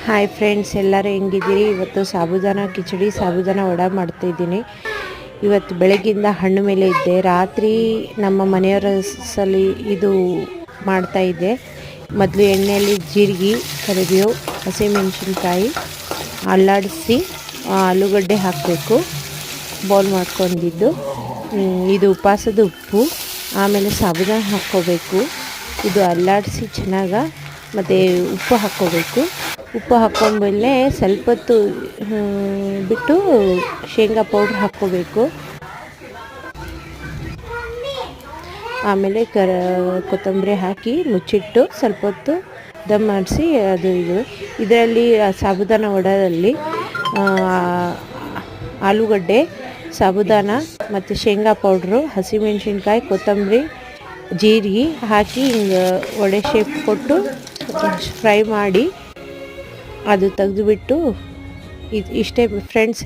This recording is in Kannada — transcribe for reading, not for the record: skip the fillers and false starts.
ಹಾಯ್ ಫ್ರೆಂಡ್ಸ್, ಎಲ್ಲರೂ ಹೆಂಗಿದ್ದೀರಿ? ಇವತ್ತು ಸಾಬುದಾನ ಕಿಚಡಿ, ಸಾಬುದಾನ ವಡೆ ಮಾಡ್ತಾಯಿದ್ದೀನಿ. ಇವತ್ತು ಬೆಳಗ್ಗಿಂದ ಹಣ್ಣು ಮೇಲೆ ಇದ್ದೆ. ರಾತ್ರಿ ನಮ್ಮ ಮನೆಯವರ ಸಲಿ ಇದು ಮಾಡ್ತಾಯಿದ್ದೆ. ಮೊದಲು ಎಣ್ಣೆಯಲ್ಲಿ ಜೀರಿಗೆ, ಕರಿಬೇವು, ಹಸಿಮೆಣಸಿನ್ಕಾಯಿ ಅಲ್ಲಾಡಿಸಿ ಆಲೂಗಡ್ಡೆ ಹಾಕಬೇಕು. ಬೌಲ್ ಮಾಡ್ಕೊಂಡಿದ್ದು ಇದು ಉಪವಾಸದ ಉಪ್ಪು. ಆಮೇಲೆ ಸಾಬುದಾನ ಹಾಕ್ಕೋಬೇಕು. ಇದು ಅಲ್ಲಾಡಿಸಿ ಚೆನ್ನಾಗಿ ಮತ್ತು ಉಪ್ಪು ಹಾಕ್ಕೋಬೇಕು. ಉಪ್ಪು ಹಾಕ್ಕೊಂಡ್ಮೇಲೆ ಸ್ವಲ್ಪ ಹೊತ್ತು ಬಿಟ್ಟು ಶೇಂಗಾ ಪೌಡ್ರ್ ಹಾಕ್ಕೋಬೇಕು. ಆಮೇಲೆ ಕೊತ್ತಂಬರಿ ಹಾಕಿ ಮುಚ್ಚಿಟ್ಟು ಸ್ವಲ್ಪ ಹೊತ್ತು ದಮ್ ಮಾಡಿಸಿ ಇದರಲ್ಲಿ ಸಾಬುದಾನ ವಡೆಯಲ್ಲಿ ಆಲೂಗಡ್ಡೆ, ಸಾಬುದಾನ ಮತ್ತು ಶೇಂಗಾ ಪೌಡ್ರು, ಹಸಿಮೆಣಸಿನ್ಕಾಯಿ, ಕೊತ್ತಂಬರಿ, ಜೀರಿಗೆ ಹಾಕಿ ಹಿಂಗೆ ವಡೆ ಶೇಪ್ ಕೊಟ್ಟು ಫ್ರೈ ಮಾಡಿ ಅದು ತೆಗೆದುಬಿಟ್ಟು ಇಷ್ಟೇ ಫ್ರೆಂಡ್ಸ್.